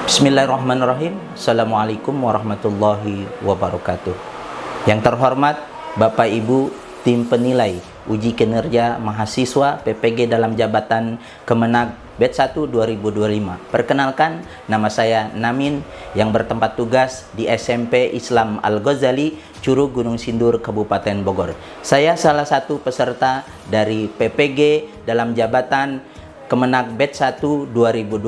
Bismillahirrahmanirrahim. Assalamualaikum warahmatullahi wabarakatuh. Yang terhormat Bapak Ibu tim penilai uji kinerja mahasiswa PPG dalam jabatan Kemenag Batch 1 2025. Perkenalkan, nama saya Namin yang bertempat tugas di SMP Islam Al-Ghazali, Curug Gunung Sindur, Kabupaten Bogor. Saya salah satu peserta dari PPG dalam jabatan Kemenag Batch 1 2025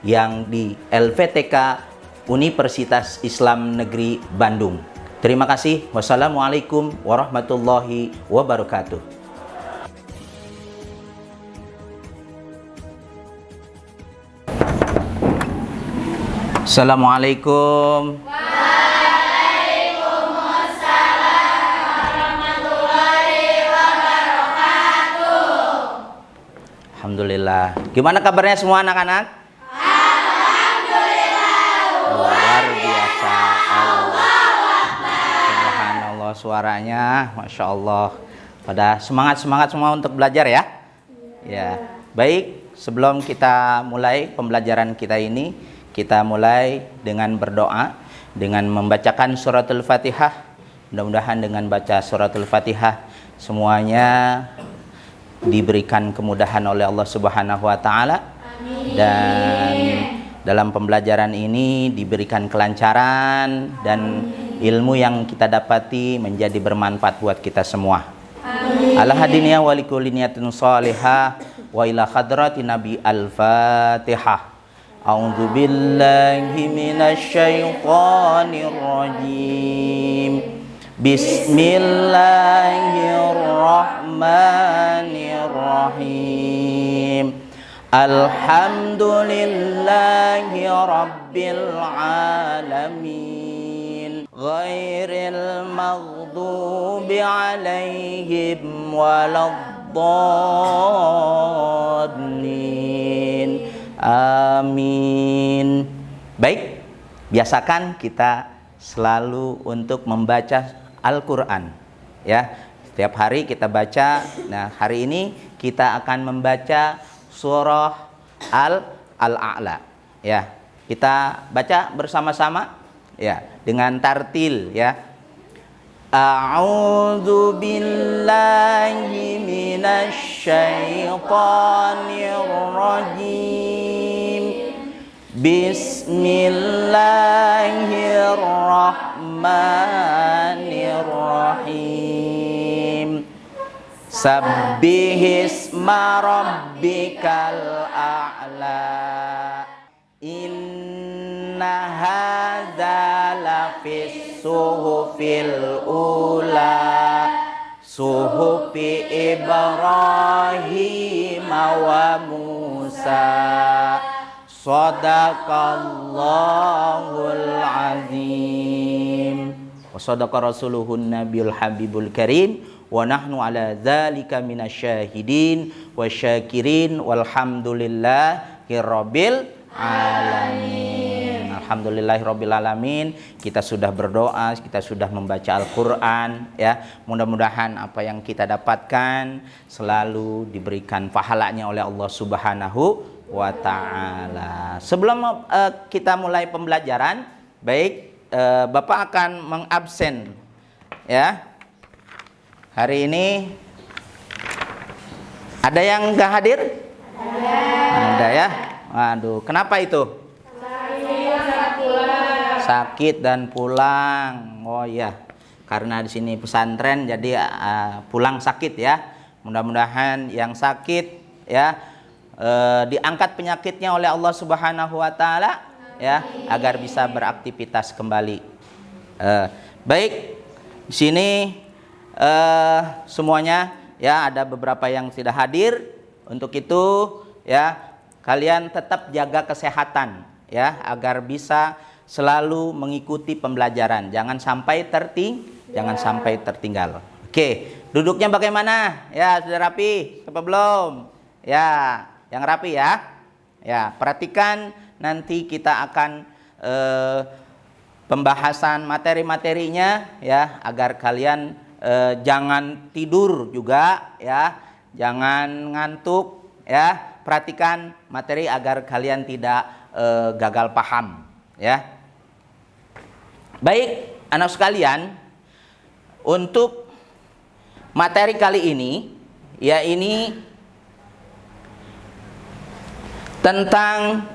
yang di LVTK Universitas Islam Negeri Bandung. Terima kasih. Wassalamualaikum warahmatullahi wabarakatuh. Assalamualaikum. Alhamdulillah. Gimana kabarnya semua anak-anak? Alhamdulillah. Luar biasa. Subhanallah, suaranya Masya Allah. Pada semangat-semangat semua untuk belajar ya? Ya. Baik, sebelum kita mulai pembelajaran kita ini, kita mulai dengan berdoa, dengan membacakan suratul Fatihah. Mudah-mudahan dengan baca suratul Fatihah semuanya diberikan kemudahan oleh Allah Subhanahu wa taala. Dan dalam pembelajaran ini diberikan kelancaran dan ilmu yang kita dapati menjadi bermanfaat buat kita semua. Ala hadiniya wa likulli niyatin shalihah wa ila hadratin Nabi Al-Fatihah. A'udzu billahi minasyaitonir rajim. Bismillahirrahmanirrahim. Alhamdulillahi rabbil alamin. Ghairil maghdubi alaihim waladdallin. Amin. Baik, biasakan kita selalu untuk membaca Al-Quran ya. Setiap hari kita baca. Nah, hari ini kita akan membaca surah Al-A'la ya. Kita baca bersama-sama ya dengan tartil ya. A'udzu billahi minasyaitonir rajim. Bismillahirrahmanirrahim. Sabbihisma rabbikal a'la. Inna hadza lafis suhufil ula. Suhufi Ibrahim wa Musa. Shadaqallahul azim. Wa shadaqa rasuluhun nabiyul habibul karim. Wa nahnu ala dzalika minasyahidin wa syakirin walhamdulillahi rabbil alamin. Alhamdulillahirabbil alamin. Kita sudah berdoa, kita sudah membaca Al-Qur'an ya. Mudah-mudahan apa yang kita dapatkan selalu diberikan pahalanya oleh Allah Subhanahu wa ta'ala. Sebelum kita mulai pembelajaran, baik, Bapak akan mengabsen ya. Hari ini ada yang nggak hadir? Ada ya. Waduh, kenapa itu? Sakit dan pulang. Oh iya, karena di sini pesantren jadi pulang sakit ya. Mudah-mudahan yang sakit ya diangkat penyakitnya oleh Allah Subhanahu wa taala ya, agar bisa beraktivitas kembali. Baik, di sini semuanya ya, ada beberapa yang tidak hadir. Untuk itu ya, kalian tetap jaga kesehatan ya, agar bisa selalu mengikuti pembelajaran. Jangan sampai tertinggal. Oke, duduknya bagaimana? Ya, sudah rapi apa belum? Ya, yang rapi ya. Ya, perhatikan nanti kita akan pembahasan materi-materinya ya, agar kalian jangan tidur juga ya, jangan ngantuk ya. Perhatikan materi agar kalian tidak gagal paham, ya. Baik, anak sekalian, untuk materi kali ini, ya, ini tentang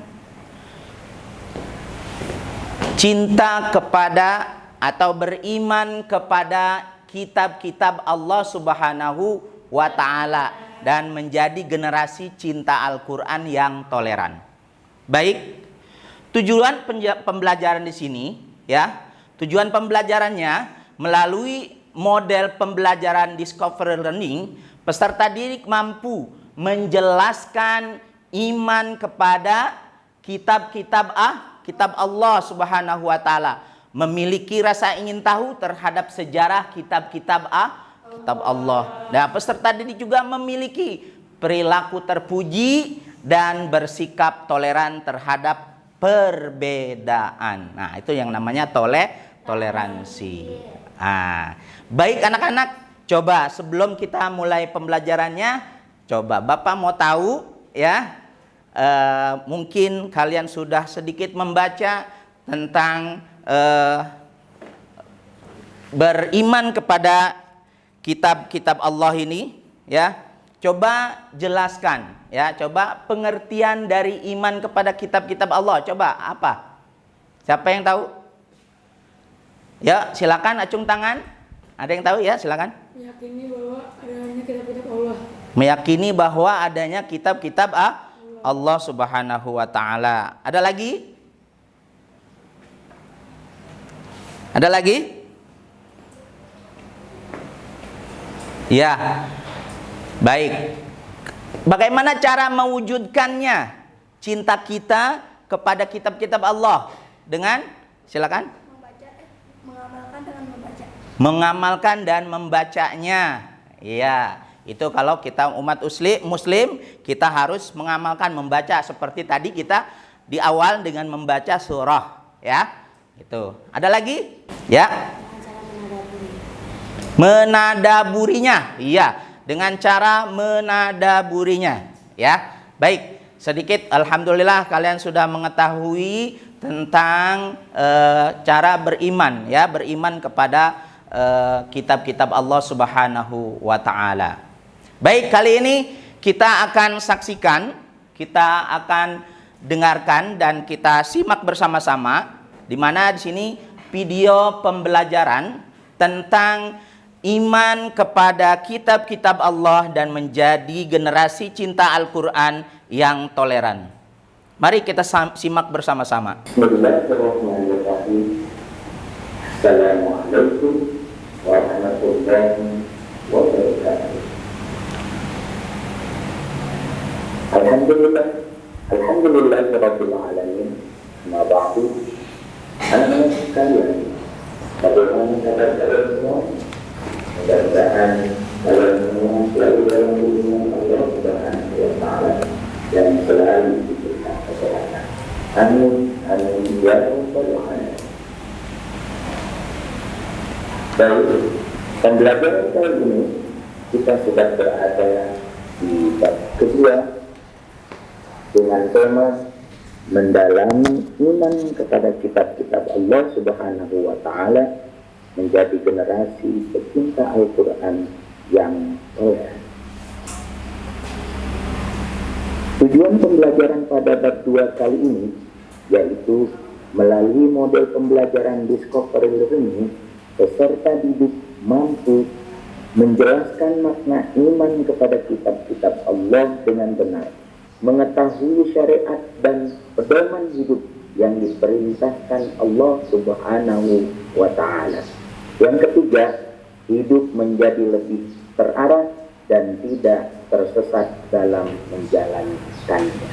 cinta kepada atau beriman kepada kitab-kitab Allah Subhanahu wa Ta'ala dan menjadi generasi cinta Al-Quran yang toleran. Baik, tujuan pembelajaran di sini, ya, tujuan pembelajarannya melalui model pembelajaran discovery learning, peserta didik mampu menjelaskan iman kepada kitab-kitab kitab Allah Subhanahu wa Ta'ala, memiliki rasa ingin tahu terhadap sejarah kitab-kitab kitab Allah. Dan peserta didik juga memiliki perilaku terpuji dan bersikap toleran terhadap perbedaan. Nah, itu yang namanya toleransi. Baik anak-anak, coba sebelum kita mulai pembelajarannya, coba Bapak mau tahu, ya, mungkin kalian sudah sedikit membaca tentang beriman kepada kitab-kitab Allah ini, ya. Coba jelaskan, ya, coba pengertian dari iman kepada kitab-kitab Allah. Coba apa? Siapa yang tahu? Ya, silakan acung tangan. Ada yang tahu, ya, silakan. Meyakini bahwa adanya kitab-kitab Allah. Meyakini bahwa adanya kitab-kitab Allah Subhanahu wa Ta'ala. Ada lagi? Ada lagi? Ya. Baik. Bagaimana cara mewujudkannya cinta kita kepada kitab-kitab Allah? Dengan, silakan. Mengamalkan dengan membaca. Mengamalkan dan membacanya. Iya. Itu kalau kita umat muslim, kita harus mengamalkan, membaca seperti tadi kita di awal dengan membaca surah, ya. Itu. Ada lagi? Ya. Menadaburinya. Iya, dengan cara menadaburinya, ya. Baik, sedikit alhamdulillah kalian sudah mengetahui tentang cara beriman, ya, beriman kepada kitab-kitab Allah Subhanahu wa Ta'ala. Baik, kali ini kita akan saksikan, kita akan dengarkan dan kita simak bersama-sama, di mana di sini video pembelajaran tentang iman kepada kitab-kitab Allah dan menjadi generasi cinta Al-Quran yang toleran. Mari kita simak bersama-sama. Bismillahirrahmanirrahim. Assalamualaikum warahmatullahi wabarakatuh. Alhamdulillahirabbil alamin. Ma ba'du. Anak sekalian, bagaimana kabar semua? Mudah-mudahan kalian semua selalu dalam lindungan Allah Subhanahu wa Ta'ala dan selalu diberikan kesehatan. Amin, amin, ya rabbal alamin. Baik, pembelajaran kali ini kita sudah berada di bab kedua dengan tema mendalami iman kepada kitab-kitab Allah Subhanahu wa Ta'ala menjadi generasi pecinta Al-Quran yang toleran. Tujuan pembelajaran pada bab 2 kali ini yaitu melalui model pembelajaran discovery learning, peserta didik mampu menjelaskan makna iman kepada kitab-kitab Allah dengan benar, mengetahui syariat dan pedoman hidup yang diperintahkan Allah Subhanahu wa Ta'ala. Yang ketiga, hidup menjadi lebih terarah dan tidak tersesat dalam menjalankannya.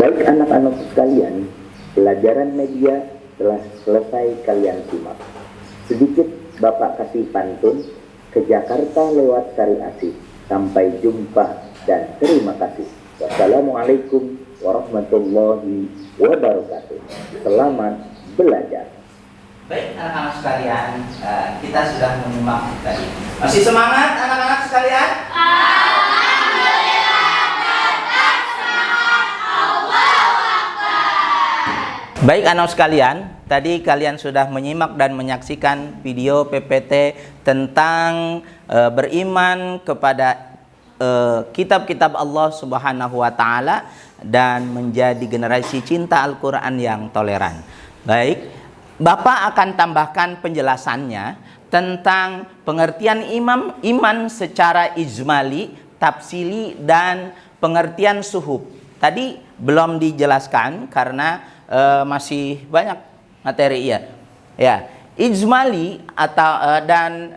Baik anak-anak sekalian, pelajaran media telah selesai kalian simak. Sedikit Bapak kasih pantun ke Jakarta lewat Sari Asih. Sampai jumpa dan terima kasih. Wassalamualaikum warahmatullahi wabarakatuh. Selamat belajar. Baik anak-anak sekalian, kita sudah menyimak tadi. Masih semangat anak-anak sekalian? Alhamdulillah, tetap semangat. Baik anak sekalian, tadi kalian sudah menyimak dan menyaksikan video PPT tentang beriman kepada kitab-kitab Allah Subhanahu wa taala dan menjadi generasi cinta Al-Qur'an yang toleran. Baik, Bapak akan tambahkan penjelasannya tentang pengertian iman secara ijmali, tafsili dan pengertian suhub. Tadi belum dijelaskan karena masih banyak materi ya. Ya, ijmali atau dan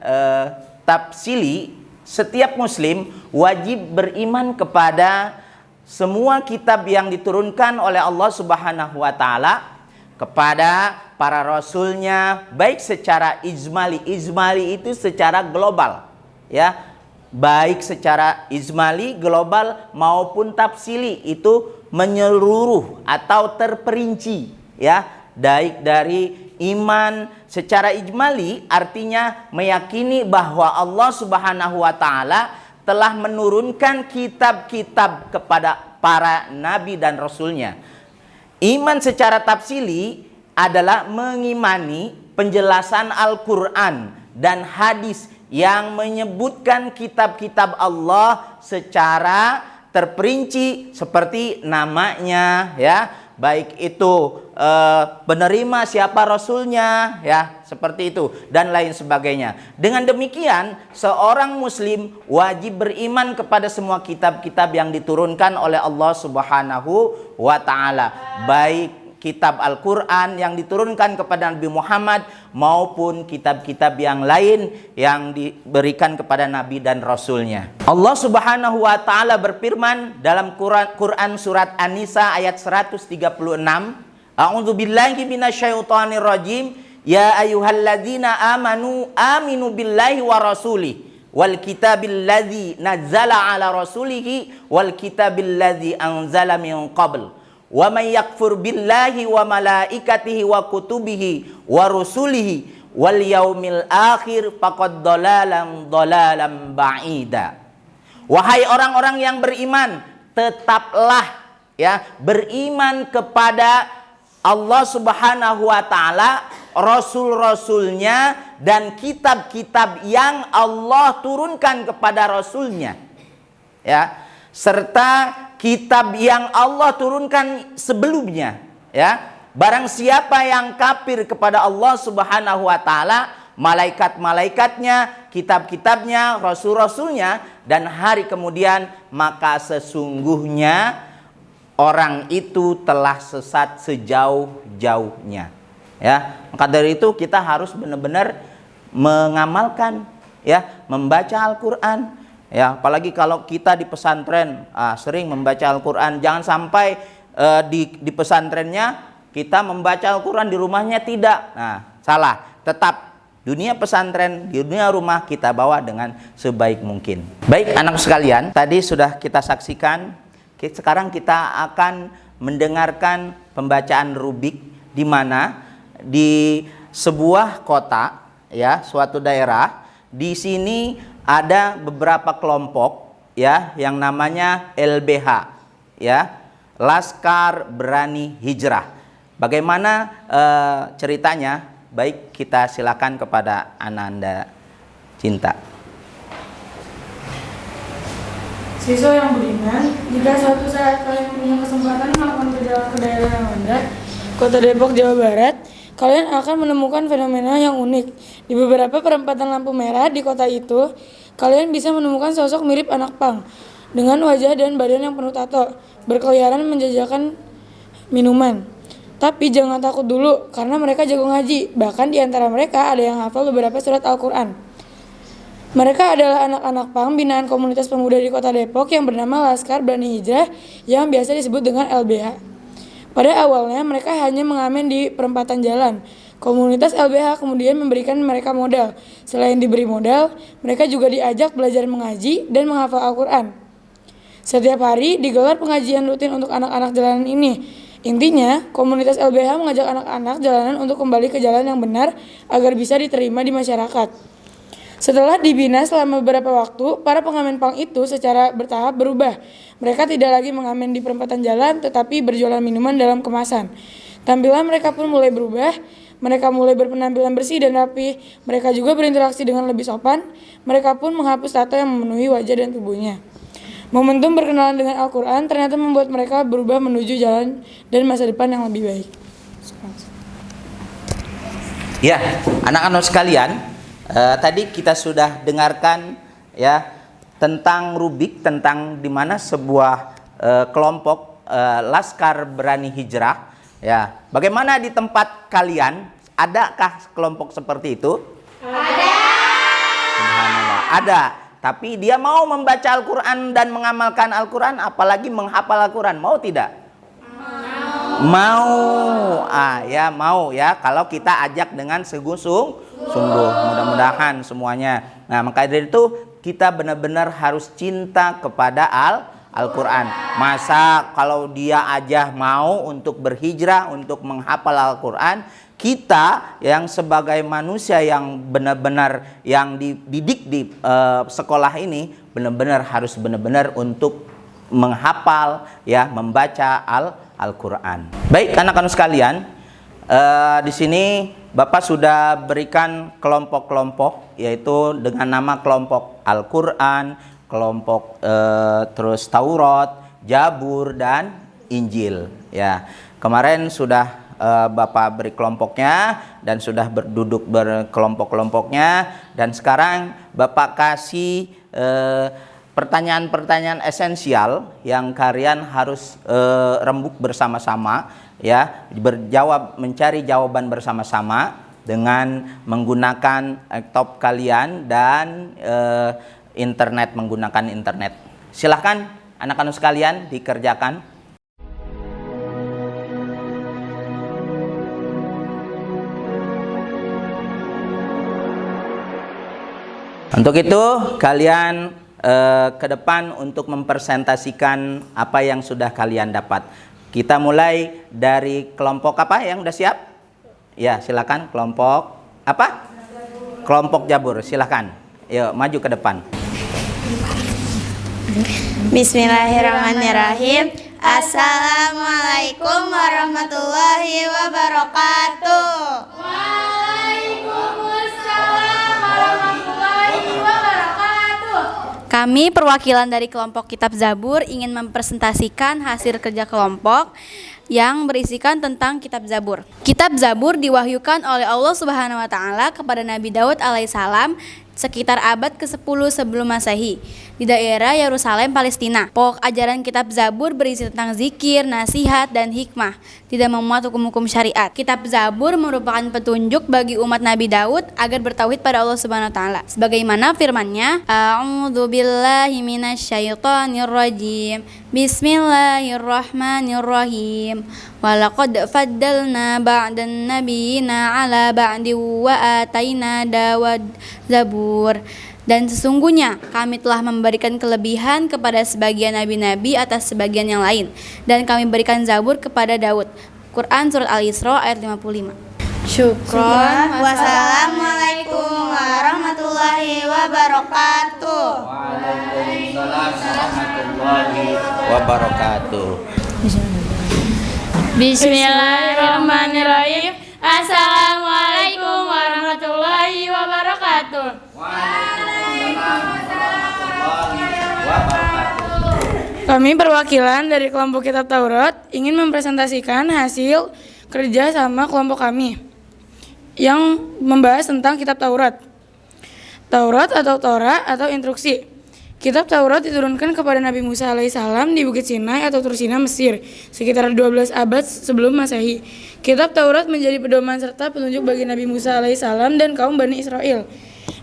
tafsili, setiap muslim wajib beriman kepada semua kitab yang diturunkan oleh Allah Subhanahu wa taala, kepada para rasulnya, baik secara ijmali. Ijmali itu secara global, ya. Baik secara ijmali global maupun tafsili, itu menyeluruh atau terperinci, ya. Baik dari iman secara ijmali artinya meyakini bahwa Allah Subhanahu wa taala telah menurunkan kitab-kitab kepada para nabi dan rasulnya. Iman secara tafsili adalah mengimani penjelasan Al-Quran dan hadis yang menyebutkan kitab-kitab Allah secara terperinci seperti namanya, ya, baik itu penerima siapa rasulnya, ya, seperti itu dan lain sebagainya. Dengan demikian seorang muslim wajib beriman kepada semua kitab-kitab yang diturunkan oleh Allah Subhanahu wa taala, baik kitab Al-Quran yang diturunkan kepada Nabi Muhammad maupun kitab-kitab yang lain yang diberikan kepada Nabi dan Rasulnya. Allah Subhanahu wa ta'ala berfirman dalam Quran surat An-Nisa ayat 136, A'udzu billahi minasyaitonir rajim, ya ayyuhalladzina aminu billahi wa rasulih wal kitabil ladzi nazzala ala rasulihi wal kitabil ladzi anzala min qabl. Wa may yakfur billahi wa malaikatihi wa kutubihi wa rusulihi wal yaumil akhir faqad dhalalan ba'ida. Wahai orang-orang yang beriman, tetaplah, ya, beriman kepada Allah Subhanahu wa taala, rasul-rasulnya dan kitab-kitab yang Allah turunkan kepada rasulnya, ya, serta kitab yang Allah turunkan sebelumnya, ya. Barang siapa yang kafir kepada Allah Subhanahu wa taala, malaikat-malaikatnya, kitab-kitabnya, rasul-rasulnya dan hari kemudian, maka sesungguhnya orang itu telah sesat sejauh-jauhnya, ya. Maka dari itu kita harus benar-benar mengamalkan, ya, membaca Al-Qur'an. Ya, apalagi kalau kita di pesantren sering membaca Al-Quran. Jangan sampai di pesantrennya kita membaca Al-Quran, di rumahnya tidak. Nah, salah. Tetap dunia pesantren, di dunia rumah kita bawa dengan sebaik mungkin. Baik anak sekalian, tadi sudah kita saksikan. Sekarang kita akan mendengarkan pembacaan rubik, di mana di sebuah kota, ya, suatu daerah, di sini ada beberapa kelompok, ya, yang namanya LBH, ya, Laskar Berani Hijrah. Bagaimana ceritanya? Baik, kita silakan kepada Ananda Cinta. Siswa yang beriman, jika suatu saat kalian punya kesempatan melakukan perjalanan ke daerah yang rendah, Kota Depok, Jawa Barat, kalian akan menemukan fenomena yang unik. Di beberapa perempatan lampu merah di kota itu, kalian bisa menemukan sosok mirip anak pang dengan wajah dan badan yang penuh tato, berkeliaran menjajakan minuman. Tapi jangan takut dulu, karena mereka jago ngaji. Bahkan di antara mereka ada yang hafal beberapa surat Al-Quran. Mereka adalah anak-anak pang binaan komunitas pemuda di kota Depok yang bernama Laskar Berani Hijrah, yang biasa disebut dengan LBH. Pada awalnya mereka hanya mengamen di perempatan jalan. Komunitas LBH kemudian memberikan mereka modal. Selain diberi modal, mereka juga diajak belajar mengaji dan menghafal Al-Quran. Setiap hari digelar pengajian rutin untuk anak-anak jalanan ini. Intinya, komunitas LBH mengajak anak-anak jalanan untuk kembali ke jalan yang benar agar bisa diterima di masyarakat. Setelah dibina selama beberapa waktu, para pengamen pang itu secara bertahap berubah. Mereka tidak lagi mengamen di perempatan jalan, tetapi berjualan minuman dalam kemasan. Tampilan mereka pun mulai berubah. Mereka mulai berpenampilan bersih dan rapi. Mereka juga berinteraksi dengan lebih sopan. Mereka pun menghapus tato yang memenuhi wajah dan tubuhnya. Momentum berkenalan dengan Al-Quran ternyata membuat mereka berubah menuju jalan dan masa depan yang lebih baik. Ya, anak-anak sekalian, tadi kita sudah dengarkan ya tentang rubik, tentang di mana sebuah kelompok Laskar Berani Hijrah. Ya, bagaimana di tempat kalian? Adakah kelompok seperti itu? Ada. Subhanallah, ada. Tapi dia mau membaca Al-Quran dan mengamalkan Al-Quran, apalagi menghafal Al-Quran. Mau tidak? Mau. Ya mau ya. Kalau kita ajak dengan sungguh. Mudah-mudahan semuanya. Nah, maka dari itu kita benar-benar harus cinta kepada Al-Quran. Masa kalau dia aja mau untuk berhijrah, untuk menghafal Al-Quran, kita yang sebagai manusia yang benar-benar yang dididik di sekolah ini benar-benar harus benar-benar untuk menghafal ya, membaca Al-Quran. Baik anak-anak sekalian, di sini Bapak sudah berikan kelompok-kelompok, yaitu dengan nama kelompok Al-Quran, kelompok terus Taurat, Jabur dan Injil. Ya, kemarin sudah Bapak beri kelompoknya dan sudah berduduk berkelompok-kelompoknya, dan sekarang Bapak kasih pertanyaan-pertanyaan esensial yang kalian harus rembuk bersama-sama ya, mencari jawaban bersama-sama dengan menggunakan laptop kalian dan menggunakan internet. Silahkan anak-anak sekalian dikerjakan. Untuk itu kalian ke depan untuk mempresentasikan apa yang sudah kalian dapat. Kita mulai dari kelompok apa yang udah siap? Ya, silakan kelompok apa? Kelompok Jabur, silakan. Yuk maju ke depan. Bismillahirrahmanirrahim. Assalamualaikum warahmatullahi wabarakatuh. Waalaikumsalam warahmatullahi wabarakatuh. Kami perwakilan dari kelompok Kitab Zabur ingin mempresentasikan hasil kerja kelompok yang berisikan tentang Kitab Zabur. Kitab Zabur diwahyukan oleh Allah Subhanahu wa taala kepada Nabi Daud alaihissalam sekitar abad ke-10 sebelum Masehi di daerah Yerusalem, Palestina. Pokok ajaran Kitab Zabur berisi tentang zikir, nasihat, dan hikmah, tidak memuat hukum-hukum syariat. Kitab Zabur merupakan petunjuk bagi umat Nabi Daud agar bertauhid pada Allah Subhanahu wa taala. Sebagaimana firman-Nya, A'udzu billahi minasyaitonir rajim. Bismillahirrahmanirrahim. Walaqad faddalna ba'dan nabiyina 'ala ba'di wa ataina Dawud Zabur. Dan sesungguhnya kami telah memberikan kelebihan kepada sebagian nabi-nabi atas sebagian yang lain, dan kami berikan Zabur kepada Daud. Quran Surat Al-Isra ayat 55. Syukron. Wassalamualaikum warahmatullahi wabarakatuh. Waalaikumsalam warahmatullahi wabarakatuh. Bismillahirrahmanirrahim. Assalamualaikum warahmatullahi wabarakatuh. Kami perwakilan dari kelompok Kitab Taurat ingin mempresentasikan hasil kerja sama kelompok kami yang membahas tentang Kitab Taurat. Taurat atau Torah atau instruksi. Kitab Taurat diturunkan kepada Nabi Musa alaihissalam di Bukit Sinai atau Tursina, Mesir, sekitar 12 abad sebelum Masehi. Kitab Taurat menjadi pedoman serta petunjuk bagi Nabi Musa alaihissalam dan kaum Bani Israel.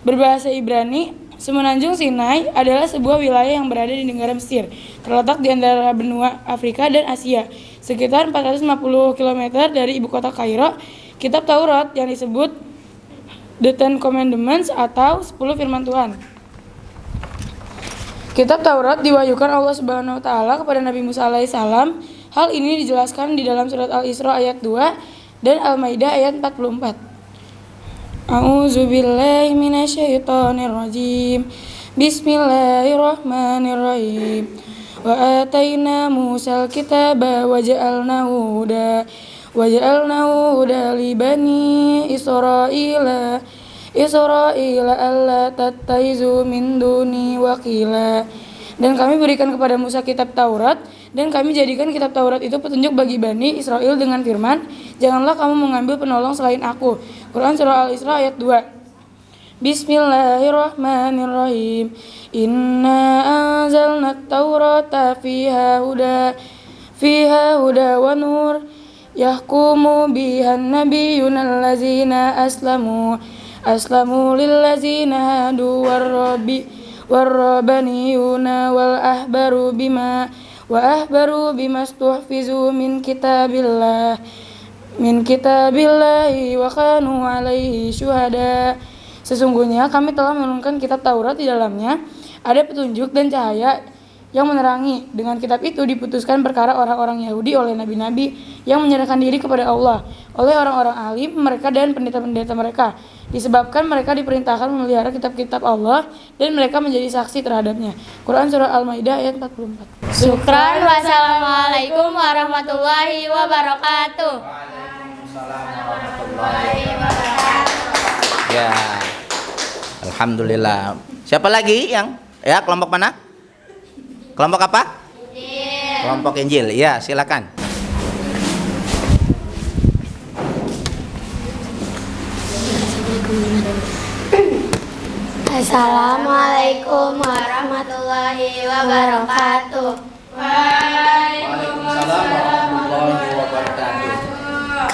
Berbahasa Ibrani, Semenanjung Sinai adalah sebuah wilayah yang berada di negara Mesir, terletak di antara benua Afrika dan Asia, sekitar 450 km dari ibu kota Kairo. Kitab Taurat yang disebut The Ten Commandments atau 10 firman Tuhan. Kitab Taurat diwahyukan Allah Subhanahu wa taala kepada Nabi Musa alaihissalam. Hal ini dijelaskan di dalam surat Al-Isra ayat 2 dan Al-Maidah ayat 44. A'udzubillahi minasyaitonirrajim. Bismillahirrahmanirrahim. Wa ataina Musal kitaba wa ja'alnahu huda waj'alnahu hudan li bani Israila alla tattaizu min duni wakila. Dan kami berikan kepada Musa kitab Taurat, dan kami jadikan kitab Taurat itu petunjuk bagi Bani Israel dengan firman, janganlah kamu mengambil penolong selain aku. Quran Surah Al-Isra ayat 2. Bismillahirrahmanirrahim. Inna anzalna at-taurata fiha huda wa nur yahkumu bihan nabiyyuna allazina aslamu lillazina hadu warrabaniyuna wal ahbaru bima stuhfizu min kitabillahi wa kanu alaihi syuhada. Sesungguhnya kami telah menurunkan kitab Taurat, di dalamnya ada petunjuk dan cahaya yang menerangi. Dengan kitab itu diputuskan perkara orang-orang Yahudi oleh nabi-nabi yang menyerahkan diri kepada Allah, oleh orang-orang alim mereka dan pendeta-pendeta mereka, disebabkan mereka diperintahkan memelihara kitab-kitab Allah dan mereka menjadi saksi terhadapnya. Quran Surah Al-Maidah ayat 44. Syukran. Wassalamualaikum warahmatullahi wabarakatuh. Ya, alhamdulillah. Siapa lagi yang kelompok mana? Kelompok apa? Injil. Kelompok Injil. Ya, silakan. Assalamualaikum warahmatullahi wabarakatuh. Waalaikumsalam warahmatullahi wabarakatuh.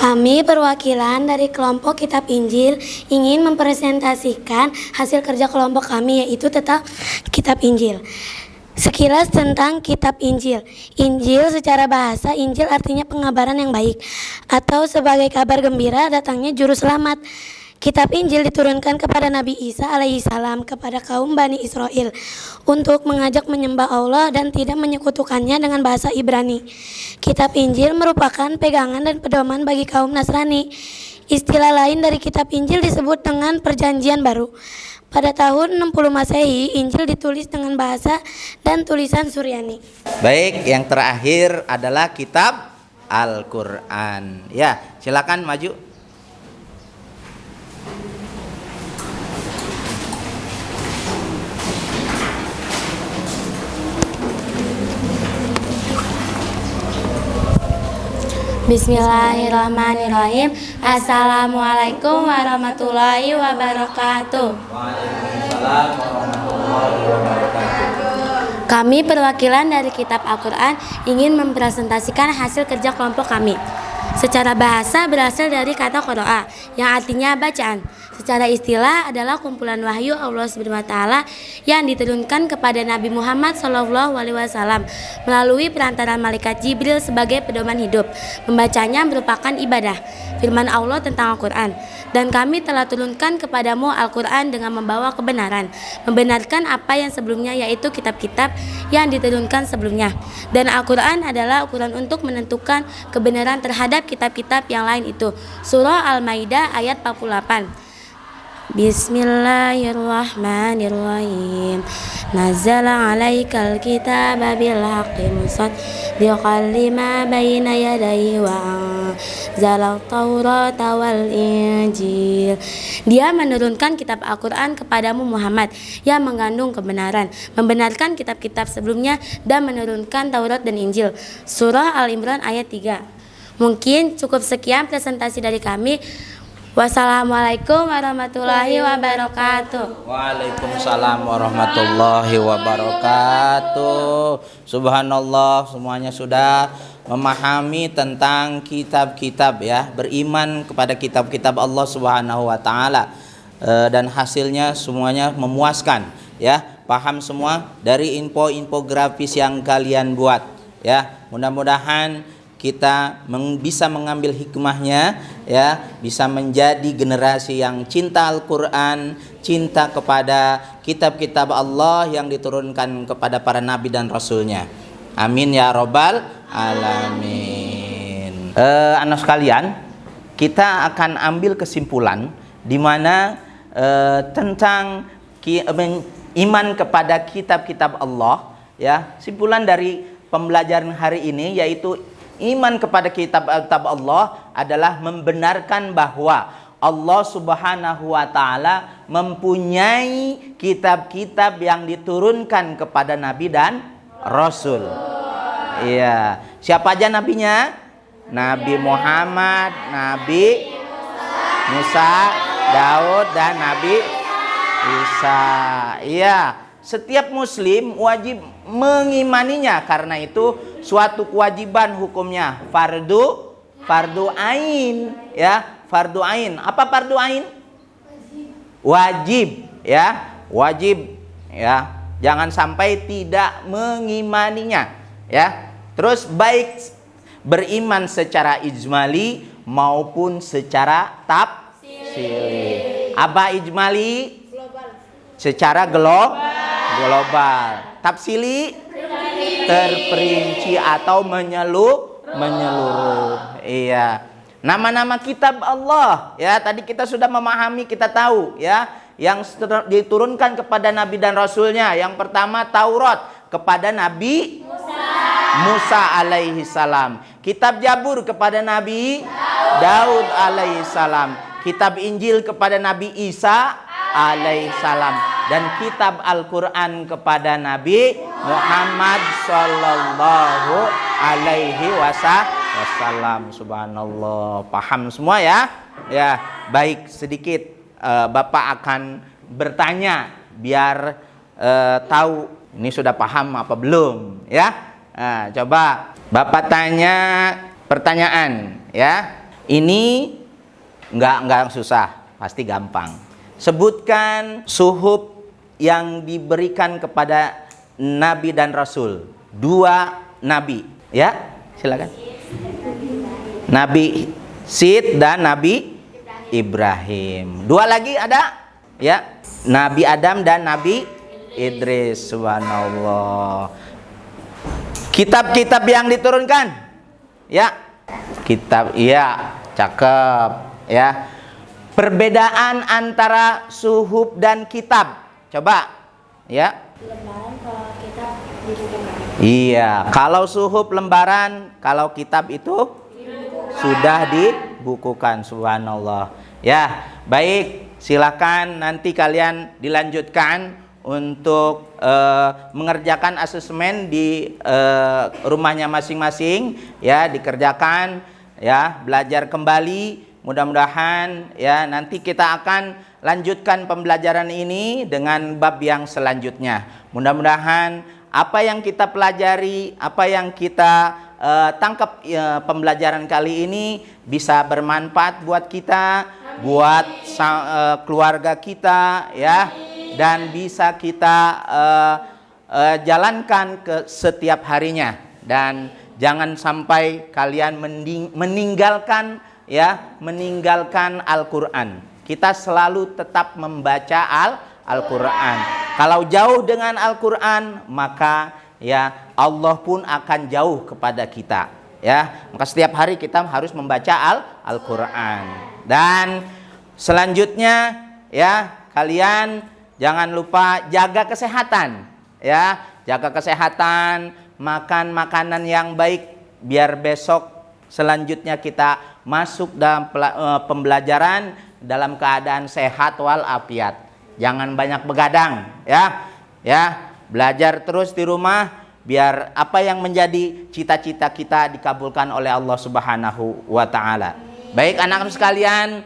Kami perwakilan dari kelompok Kitab Injil ingin mempresentasikan hasil kerja kelompok kami, yaitu tentang Kitab Injil. Sekilas tentang Kitab Injil. Injil secara bahasa, Injil artinya pengabaran yang baik, atau sebagai kabar gembira datangnya juru selamat. Kitab Injil diturunkan kepada Nabi Isa alaihissalam kepada kaum Bani Israel untuk mengajak menyembah Allah dan tidak menyekutukannya dengan bahasa Ibrani. Kitab Injil merupakan pegangan dan pedoman bagi kaum Nasrani. Istilah lain dari Kitab Injil disebut dengan Perjanjian Baru. Pada tahun 60 Masehi, Injil ditulis dengan bahasa dan tulisan Suryani. Baik, yang terakhir adalah kitab Al-Quran. Ya, silakan maju. Bismillahirrahmanirrahim. Assalamualaikum warahmatullahi wabarakatuh. Waalaikumsalam warahmatullahi wabarakatuh. Kami perwakilan dari Kitab Al-Quran ingin mempresentasikan hasil kerja kelompok kami. Secara bahasa berasal dari kata qira'a yang artinya bacaan. Secara istilah adalah kumpulan wahyu Allah SWT yang diturunkan kepada Nabi Muhammad SAW melalui perantaran malaikat Jibril sebagai pedoman hidup. Membacanya merupakan ibadah. Firman Allah tentang Al-Quran. Dan kami telah turunkan kepadamu Al-Quran dengan membawa kebenaran, membenarkan apa yang sebelumnya, yaitu kitab-kitab yang diturunkan sebelumnya. Dan Al-Quran adalah ukuran untuk menentukan kebenaran terhadap kitab-kitab yang lain itu. Surah Al-Maidah ayat 48. Bismillahirrahmanirrahim. Nazzala 'alaikal kitaba bil haqqi musaddiqan lima baina yadayhi wa anzala at-taurata wal injil. Dia menurunkan kitab Al-Quran kepadamu Muhammad yang mengandung kebenaran, membenarkan kitab-kitab sebelumnya dan menurunkan Taurat dan Injil. Surah Al-Imran ayat 3. Mungkin cukup sekian presentasi dari kami. Wassalamualaikum warahmatullahi wabarakatuh. Waalaikumsalam warahmatullahi wabarakatuh. Subhanallah, semuanya sudah memahami tentang kitab-kitab ya, beriman kepada kitab-kitab Allah Subhanahu wa taala. Dan hasilnya semuanya memuaskan ya. Paham semua dari infografis yang kalian buat ya. Mudah-mudahan kita bisa mengambil hikmahnya ya, bisa menjadi generasi yang cinta Al-Quran, cinta kepada kitab-kitab Allah yang diturunkan kepada para nabi dan rasulnya. Amin ya robbal alamin. Anak sekalian, kita akan ambil kesimpulan di mana tentang iman kepada kitab-kitab Allah ya. Simpulan dari pembelajaran hari ini yaitu iman kepada kitab Allah adalah membenarkan bahwa Allah Subhanahu wa taala mempunyai kitab-kitab yang diturunkan kepada nabi dan rasul. Iya, siapa aja nabinya? Nabi Muhammad, Nabi Musa, Daud, dan Nabi Isa. Iya, setiap muslim wajib mengimaninya, karena itu suatu kewajiban hukumnya fardu ain, ya, fardu ain. Apa fardu ain? Wajib, ya, wajib, ya. Jangan sampai tidak mengimaninya, ya. Terus baik beriman secara ijmali maupun secara tafsili. Apa ijmali? Secara global. Tafsili terperinci atau menyeluruh. Iya. Nama-nama kitab Allah, ya, tadi kita sudah memahami, kita tahu, ya, yang diturunkan kepada nabi dan rasulnya. Yang pertama Taurat kepada Nabi Musa alaihi salam, kitab Zabur kepada Nabi Daud alaihi salam, kitab Injil kepada Nabi Isa alaihi salam, dan kitab Al-Quran kepada Nabi Muhammad sallallahu alaihi wasallam. Subhanallah, paham semua ya? Ya, baik, sedikit Bapak akan bertanya biar tahu ini sudah paham apa belum, ya? Nah, coba Bapak tanya pertanyaan, ya. Ini enggak susah, pasti gampang. Sebutkan suhuf yang diberikan kepada nabi dan rasul. 2 nabi, ya. Silakan. Nabi Sid dan Nabi Ibrahim. 2 lagi ada, ya. Nabi Adam dan Nabi Idris. Subhanallah. Kitab-kitab yang diturunkan, ya. Kitab, iya, cakep, ya. Perbedaan antara suhuf dan kitab, coba, ya. Lembaran, kalau kitab dibukukan. Iya, kalau suhuf lembaran, kalau kitab itu sudah dibukukan. Subhanallah. Ya, baik, silakan nanti kalian dilanjutkan untuk mengerjakan asesmen di rumahnya masing-masing, ya, dikerjakan, ya, belajar kembali. Mudah-mudahan, ya, nanti kita akan lanjutkan pembelajaran ini dengan bab yang selanjutnya. Mudah-mudahan apa yang kita pelajari, apa yang kita tangkap pembelajaran kali ini bisa bermanfaat buat kita, buat keluarga kita, ya, dan bisa kita jalankan ke setiap harinya. Dan jangan sampai kalian meninggalkan, ya, meninggalkan Al-Quran. Kita selalu tetap membaca Al-Quran. Kalau jauh dengan Al-Quran, maka, ya, Allah pun akan jauh kepada kita, ya. Maka setiap hari kita harus membaca Al-Quran. Dan selanjutnya, ya, kalian jangan lupa jaga kesehatan, ya, jaga kesehatan, makan makanan yang baik, biar besok selanjutnya kita masuk dalam pembelajaran dalam keadaan sehat walafiat. Jangan banyak begadang, ya, ya, belajar terus di rumah biar apa yang menjadi cita-cita kita dikabulkan oleh Allah Subhanahu wa taala. Baik anak-anak sekalian,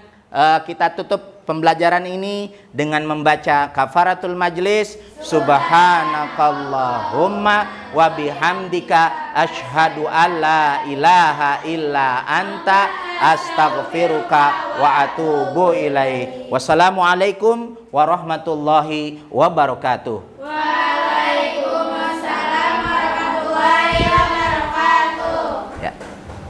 kita tutup pembelajaran ini dengan membaca kafaratul majlis. Subhanakallahumma wa bihamdika asyhadu alla ilaha illa anta astaghfiruka wa atubu ilaik. Wassalamualaikum warahmatullahi wabarakatuh.